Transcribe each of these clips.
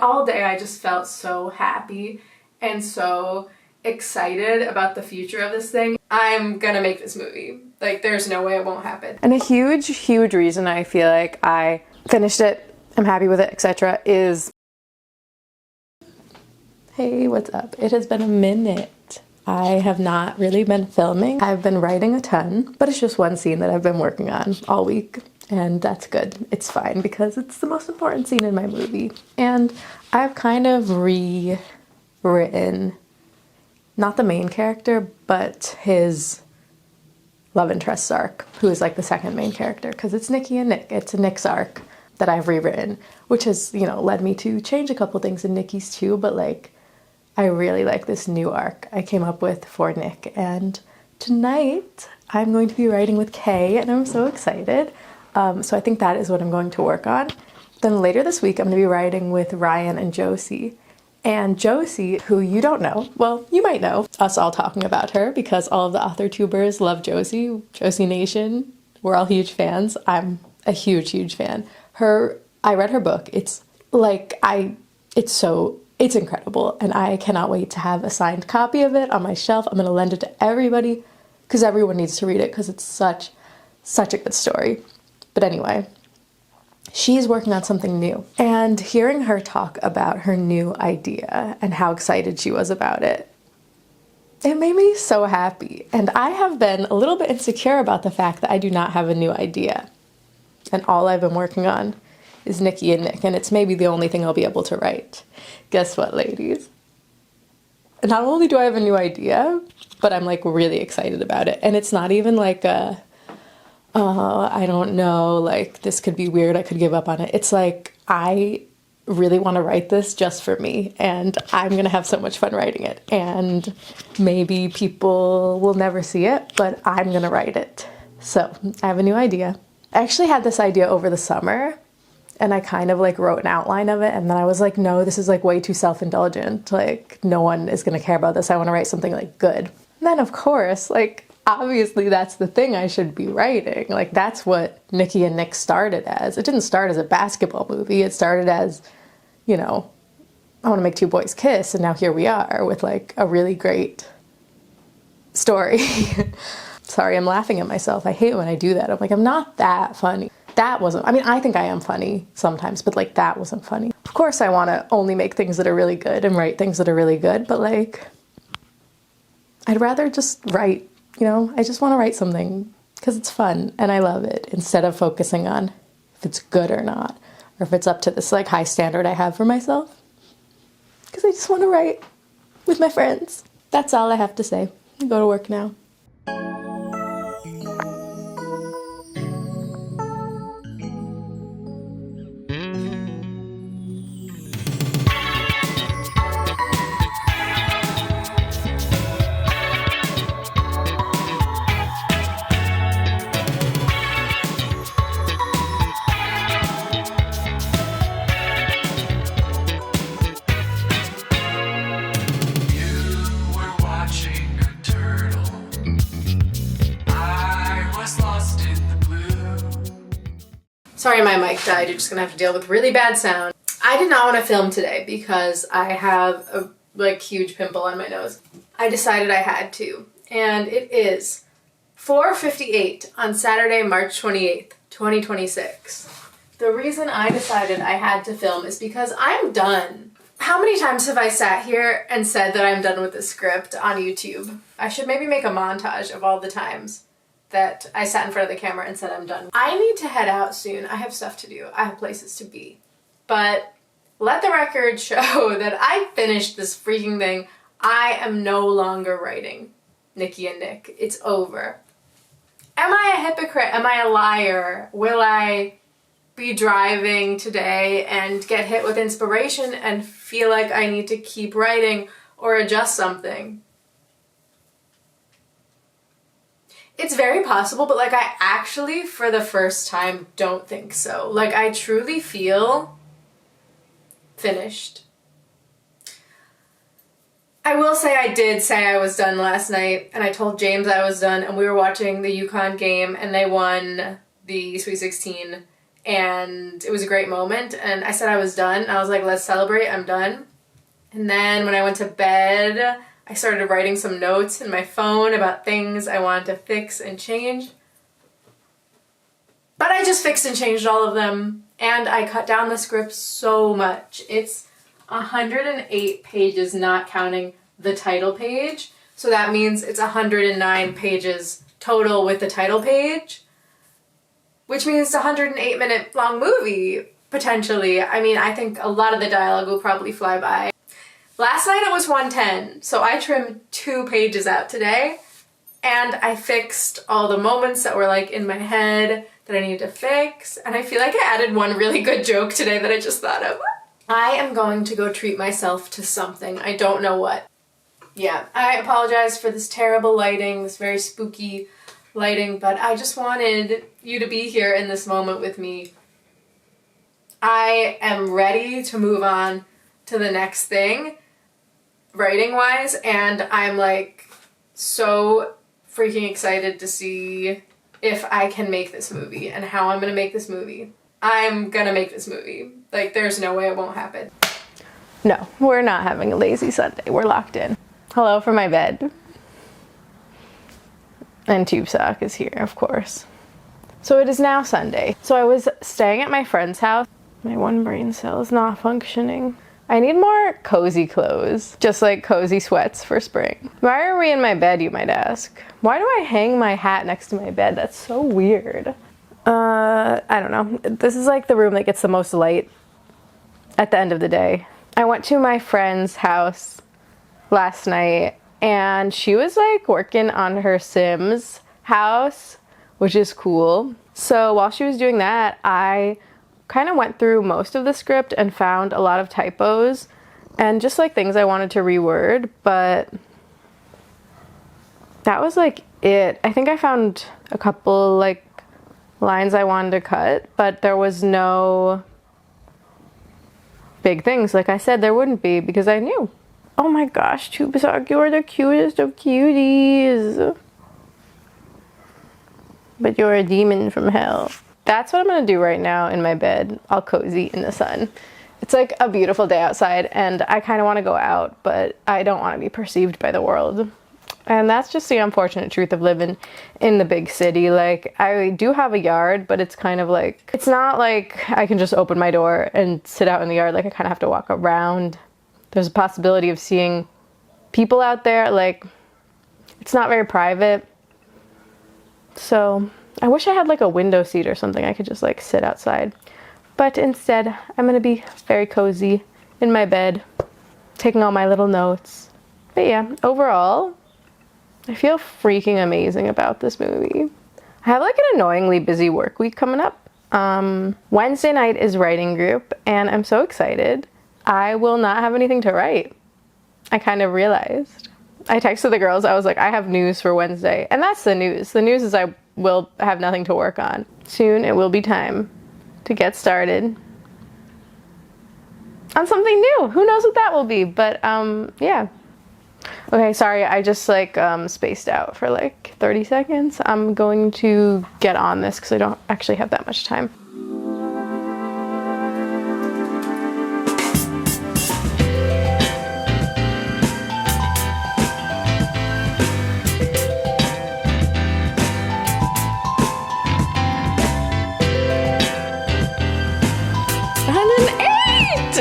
all day I just felt so happy and so excited about the future of this thing. I'm gonna make this movie. Like, there's no way it won't happen. And a huge reason I feel like I finished it, I'm happy with it, etc. is... Hey, what's up? It has been a minute. I have not really been filming. I've been writing a ton, but it's just one scene that I've been working on all week, and that's good. It's fine because it's the most important scene in my movie. And I've kind of rewritten, not the main character, but his love interest arc, who is like the second main character, because it's Nikki and Nick. It's a Nick's arc that I've rewritten, which has, you know, led me to change a couple things in Nikki's too, but like, I really like this new arc I came up with for Nick, and tonight I'm going to be writing with Kay, and I'm so excited. So I think that is what I'm going to work on. Then later this week I'm going to be writing with Ryan and Josie. And Josie, who you don't know, well, you might know us all talking about her because all of the author tubers love Josie. Josie Nation, we're all huge fans. I'm a huge fan. I read her book. It's like, it's incredible, and I cannot wait to have a signed copy of it on my shelf. I'm going to lend it to everybody because everyone needs to read it because it's such a good story. But anyway, she's working on something new, and hearing her talk about her new idea and how excited she was about it, it made me so happy. And I have been a little bit insecure about the fact that I do not have a new idea, and all I've been working on is Nikki and Nick, and it's maybe the only thing I'll be able to write. Guess what, ladies? Not only do I have a new idea, but I'm like really excited about it. And it's not even like I don't know, like this could be weird, I could give up on it. It's like, I really want to write this just for me, and I'm gonna have so much fun writing it. And maybe people will never see it, but I'm gonna write it. So I have a new idea. I actually had this idea over the summer, and I kind of like wrote an outline of it, and then I was like, no, this is like way too self-indulgent. Like, no one is gonna care about this. I want to write something like good. And then of course, like, obviously that's the thing I should be writing. Like, that's what Nikki and Nick started as. It didn't start as a basketball movie. It started as, you know, I want to make two boys kiss, and now here we are with like a really great story. Sorry, I'm laughing at myself. I hate when I do that. I'm like, I'm not that funny. That wasn't, I mean, I think I am funny sometimes, but like that wasn't funny. Of course I want to only make things that are really good and write things that are really good, but like, I'd rather just write, you know, I just want to write something because it's fun and I love it, instead of focusing on if it's good or not, or if it's up to this like high standard I have for myself, because I just want to write with my friends. That's all I have to say. I go to work now. Sorry, my mic died. You're just gonna have to deal with really bad sound. I did not want to film today because I have a like huge pimple on my nose. I decided I had to, and it is 4:58 on Saturday, March 28th, 2026. The reason I decided I had to film is because I'm done. How many times have I sat here and said that I'm done with the script on YouTube? I should maybe make a montage of all the times that I sat in front of the camera and said I'm done. I need to head out soon. I have stuff to do. I have places to be. But let the record show that I finished this freaking thing. I am no longer writing Nikki and Nick. It's over. Am I a hypocrite? Am I a liar? Will I be driving today and get hit with inspiration and feel like I need to keep writing or adjust something? It's very possible, but like I actually, for the first time, don't think so. Like I truly feel finished. I will say I did say I was done last night, and I told James I was done, and we were watching the UConn game, and they won the Sweet 16, and it was a great moment, and I said I was done. I was like, let's celebrate, I'm done. And then when I went to bed, I started writing some notes in my phone about things I wanted to fix and change. But I just fixed and changed all of them, and I cut down the script so much. It's 108 pages, not counting the title page. So that means it's 109 pages total with the title page, which means it's a 108-minute long movie, potentially. I mean, I think a lot of the dialogue will probably fly by. Last night it was 110, so I trimmed 2 pages out today, and I fixed all the moments that were like in my head that I needed to fix, and I feel like I added one really good joke today that I just thought of. I am going to go treat myself to something. I don't know what. Yeah, I apologize for this terrible lighting, this very spooky lighting, but I just wanted you to be here in this moment with me. I am ready to move on to the next thing, writing-wise, and I'm like so freaking excited to see if I can make this movie and how I'm gonna make this movie. I'm gonna make this movie. Like, there's no way it won't happen. No, we're not having a lazy Sunday. We're locked in. Hello from my bed. And Tube Sock is here, of course. So it is now Sunday. So I was staying at my friend's house. My one brain cell is not functioning. I need more cozy clothes, just like cozy sweats for spring. Why are we in my bed, you might ask? Why do I hang my hat next to my bed? That's so weird. I don't know. This is like the room that gets the most light at the end of the day. I went to my friend's house last night, and she was like working on her Sims house, which is cool. So while she was doing that, I kind of went through most of the script and found a lot of typos and just like things I wanted to reword, but that was like it. I think I found a couple like lines I wanted to cut, but there was no big things. Like I said, there wouldn't be because I knew. Oh my gosh, Tube Sock, you are the cutest of cuties. But you're a demon from hell. That's what I'm gonna do right now in my bed, all cozy in the sun. It's like a beautiful day outside and I kind of want to go out, but I don't want to be perceived by the world. And that's just the unfortunate truth of living in the big city. Like, I do have a yard, but it's kind of like, it's not like I can just open my door and sit out in the yard. Like, I kind of have to walk around. There's a possibility of seeing people out there. Like, it's not very private. So I wish I had like a window seat or something. I could just like sit outside. But instead, I'm gonna be very cozy in my bed, taking all my little notes. But yeah, overall, I feel freaking amazing about this movie. I have like an annoyingly busy work week coming up. Wednesday night is writing group and I'm so excited. I will not have anything to write. I kind of realized. I texted the girls, I was like, I have news for Wednesday. And that's the news. The news is I will have nothing to work on. Soon it will be time to get started on something new. Who knows what that will be, but yeah. Okay, sorry, I just like spaced out for like 30 seconds. I'm going to get on this because I don't actually have that much time.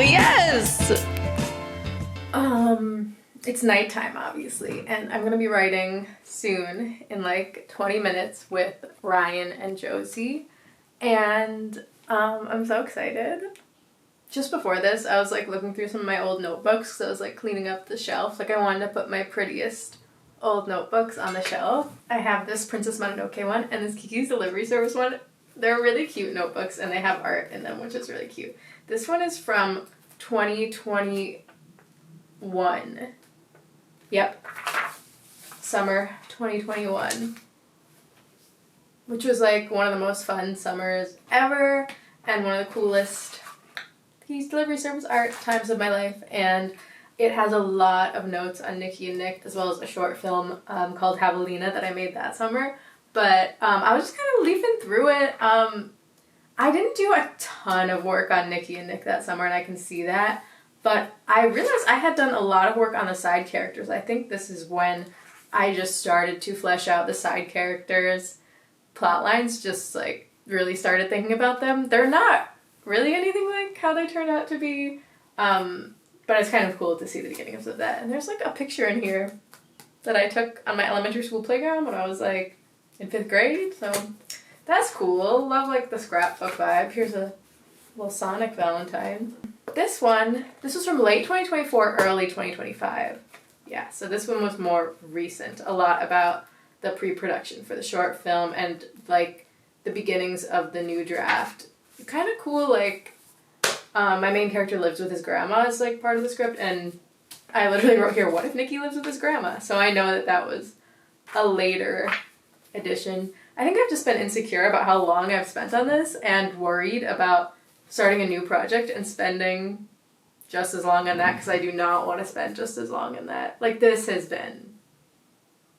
Yes! It's nighttime, obviously, and I'm gonna be writing soon in like 20 minutes with Ryan and Josie, and I'm so excited. Just before this, I was like looking through some of my old notebooks, so I was like cleaning up the shelf. Like, I wanted to put my prettiest old notebooks on the shelf. I have this Princess Mononoke one and this Kiki's Delivery Service one. They're really cute notebooks and they have art in them, which is really cute. This one is from 2021. Yep. Summer 2021. Which was like one of the most fun summers ever and one of the coolest Kiki's Delivery Service art times of my life. And it has a lot of notes on Nikki and Nick, as well as a short film called Javelina that I made that summer. But I was just kind of leafing through it. I didn't do a ton of work on Nikki and Nick that summer, and I can see that. But I realized I had done a lot of work on the side characters. I think this is when I just started to flesh out the side characters' plot lines, just like really started thinking about them. They're not really anything like how they turned out to be, but it's kind of cool to see the beginnings of that. And there's like a picture in here that I took on my elementary school playground when I was like in 5th grade, so that's cool. Love like the scrapbook vibe. Here's a little Sonic Valentine. This was from late 2024, early 2025. Yeah, so this one was more recent. A lot about the pre-production for the short film and like the beginnings of the new draft. Kind of cool, like my main character lives with his grandma as like part of the script, and I literally wrote here, what if Nikki lives with his grandma? So I know that that was a later addition. I think I've just been insecure about how long I've spent on this and worried about starting a new project and spending just as long on that, because I do not want to spend just as long on that. Like, this has been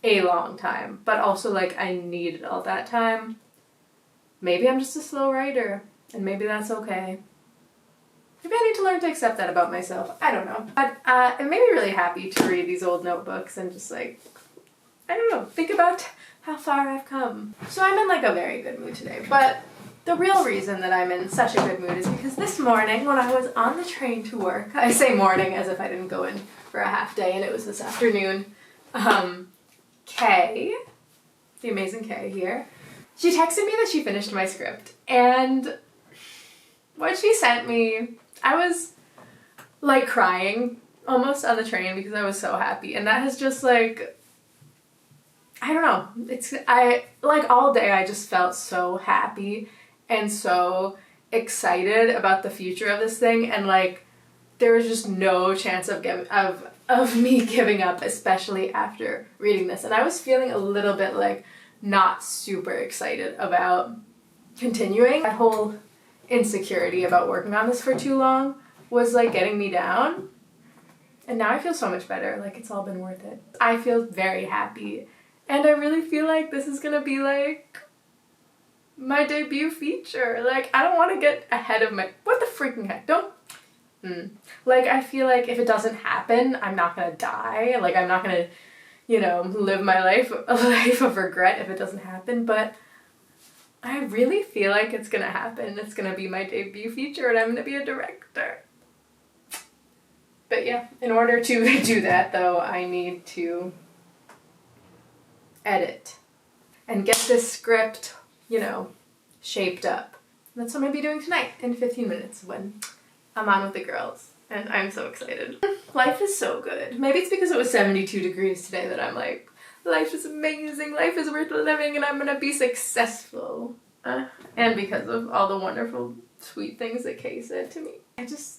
a long time, but also like I needed all that time. Maybe I'm just a slow writer, and maybe that's okay. Maybe I need to learn to accept that about myself. I don't know. But it made me really happy to read these old notebooks and just like, I don't know, think about how far I've come. So I'm in like a very good mood today, but the real reason that I'm in such a good mood is because this morning when I was on the train to work, I say morning as if I didn't go in for a half day and it was this afternoon, Kay, the amazing Kay here, she texted me that she finished my script, and what she sent me, I was like crying almost on the train because I was so happy, and that has just like, I don't know, I like all day I just felt so happy and so excited about the future of this thing, and like there was just no chance of me giving up, especially after reading this. And I was feeling a little bit like not super excited about continuing. That whole insecurity about working on this for too long was like getting me down, and now I feel so much better. Like, it's all been worth it. I feel very happy, and I really feel like this is gonna be like my debut feature. Like, I don't want to get ahead of my, what the freaking heck, don't, like, I feel like if it doesn't happen, I'm not gonna die. Like, I'm not gonna, you know, live my life, a life of regret if it doesn't happen, but I really feel like it's gonna happen. It's gonna be my debut feature, and I'm gonna be a director. But yeah, in order to do that, though, I need to edit and get this script, you know, shaped up. And that's what I'm gonna be doing tonight in 15 minutes when I'm on with the girls, and I'm so excited. Life is so good. Maybe it's because it was 72 degrees today that I'm like, life is amazing, life is worth living, and I'm gonna be successful. And because of all the wonderful, sweet things that Kay said to me.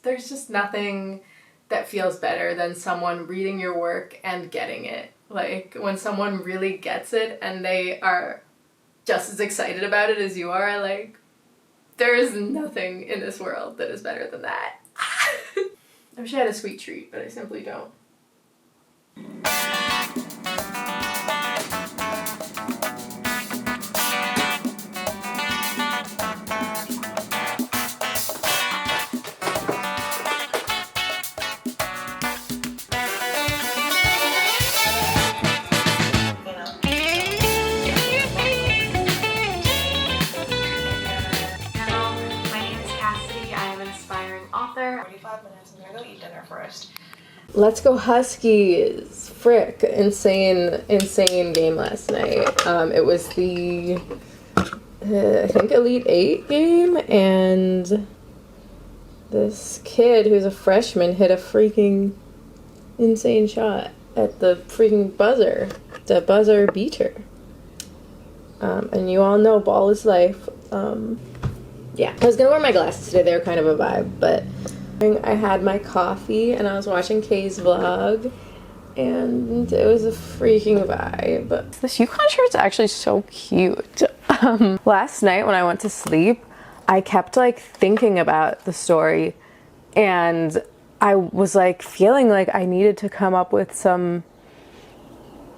There's just nothing that feels better than someone reading your work and getting it. Like, when someone really gets it and they are just as excited about it as you are, like, there is nothing in this world that is better than that. I wish I had a sweet treat, but I simply don't. Let's go Huskies! Frick, insane game last night. It was the, I think, Elite 8 game, and this kid who's a freshman hit a freaking insane shot at the freaking buzzer. The buzzer beater. And you all know ball is life. Yeah, I was gonna wear my glasses today, they were kind of a vibe, but I had my coffee and I was watching Kay's vlog, and it was a freaking vibe. This Yukon shirt's actually so cute. Last night when I went to sleep, I kept like thinking about the story, and I was like feeling like I needed to come up with some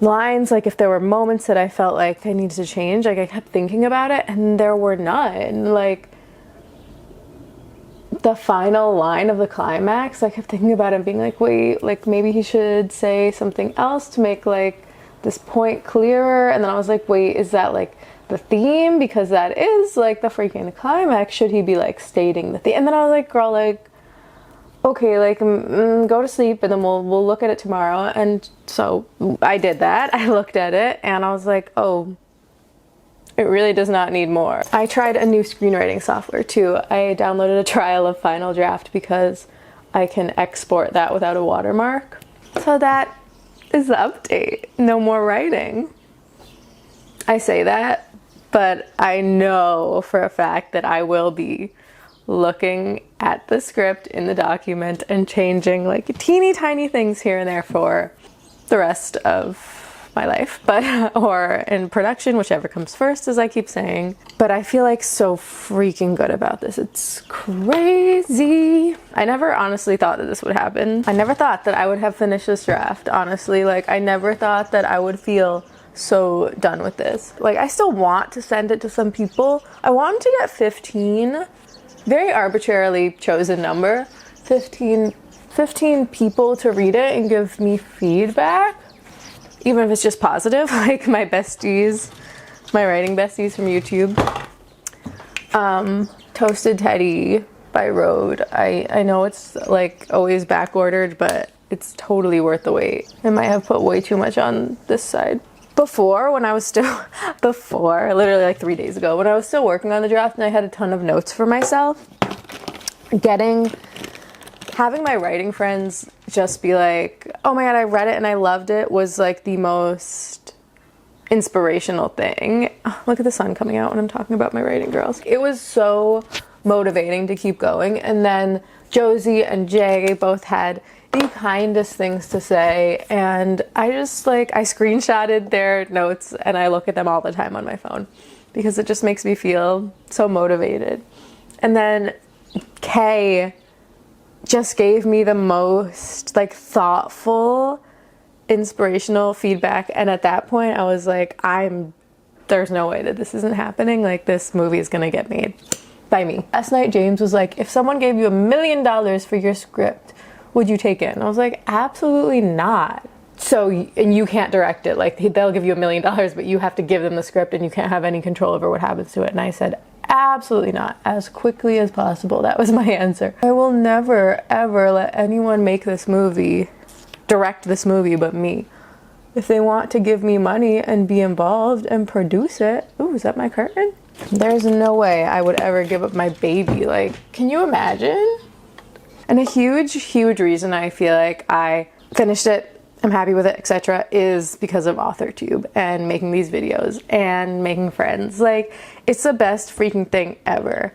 lines, like if there were moments that I felt like I needed to change. Like, I kept thinking about it and there were none. Like, the final line of the climax, I kept thinking about it and being like, wait, like maybe he should say something else to make like this point clearer. And then I was like, wait, is that like the theme? Because that is like the freaking climax. Should he be like stating the theme? And then I was like, girl, like, okay, like go to sleep and then we'll look at it tomorrow. And so I did that. I looked at it and I was like, oh, it really does not need more. I tried a new screenwriting software too. I downloaded a trial of Final Draft because I can export that without a watermark. So that is the update. No more writing. I say that, but I know for a fact that I will be looking at the script in the document and changing like teeny tiny things here and there for the rest of my life, but or in production, whichever comes first, as I keep saying. But I feel like so freaking good about this. It's crazy. I never honestly thought that this would happen. I never thought that I would have finished this draft, honestly. Like, I never thought that I would feel so done with this. Like, I still want to send it to some people. I want to get 15, very arbitrarily chosen number, 15 people to read it and give me feedback. Even if it's just positive, like my besties, my writing besties from YouTube. Toasted Teddy by Road. I know it's like always back ordered, but it's totally worth the wait. I might have put way too much on this side. Before, when I was still, literally like 3 days ago, when I was still working on the draft and I had a ton of notes for myself, having my writing friends just be like, oh my god, I read it and I loved it, was like the most inspirational thing. Oh, look at the sun coming out when I'm talking about my writing, girls. It was so motivating to keep going. And then Josie and Jay both had the kindest things to say, and I just like, I screenshotted their notes and I look at them all the time on my phone because it just makes me feel so motivated. And then Kay just gave me the most like thoughtful, inspirational feedback, and at that point I was like, there's no way that this isn't happening. Like, this movie is gonna get made by me. Last night James was like, if someone gave you $1 million for your script, would you take it? And I was like, absolutely not. So, and you can't direct it. Like, they'll give you $1 million, but you have to give them the script and you can't have any control over what happens to it. And I said, absolutely not. As quickly as possible. That was my answer. I will never, ever let anyone make this movie, direct this movie, but me. If they want to give me money and be involved and produce it. Ooh, is that my curtain? There's no way I would ever give up my baby. Like, can you imagine? And a huge, huge reason I feel like I finished it, I'm happy with it, etc., is because of AuthorTube and making these videos and making friends. Like, it's the best freaking thing ever.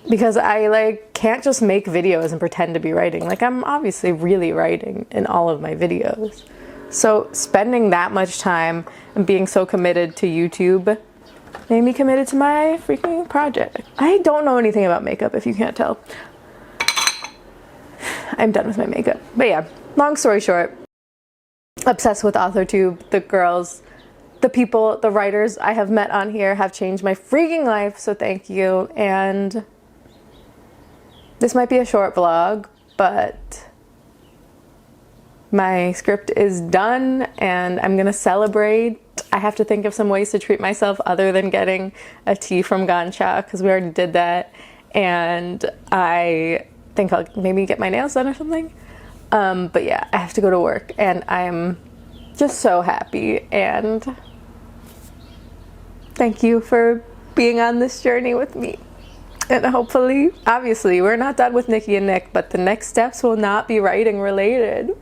Because I like can't just make videos and pretend to be writing. Like, I'm obviously really writing in all of my videos. So spending that much time and being so committed to YouTube made me committed to my freaking project. I don't know anything about makeup, if you can't tell. I'm done with my makeup. But yeah, long story short, obsessed with AuthorTube. The girls, the people, the writers I have met on here have changed my freaking life, so thank you. And this might be a short vlog, but my script is done and I'm gonna celebrate. I have to think of some ways to treat myself other than getting a tea from Gancha, because we already did that. And I think I'll maybe get my nails done or something. But yeah, I have to go to work and I'm just so happy, and thank you for being on this journey with me. And hopefully, obviously, we're not done with Nikki and Nick, but the next steps will not be writing related.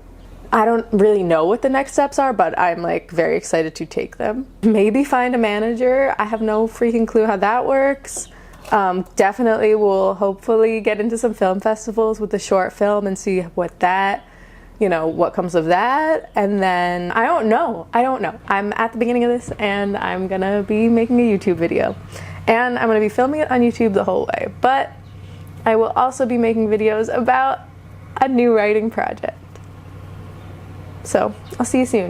I don't really know what the next steps are, but I'm like very excited to take them. Maybe find a manager. I have no freaking clue how that works. Definitely will hopefully get into some film festivals with the short film and see what that, what comes of that. And then I don't know. I'm at the beginning of this and I'm gonna be making a YouTube video. And I'm gonna be filming it on YouTube the whole way. But I will also be making videos about a new writing project. So I'll see you soon.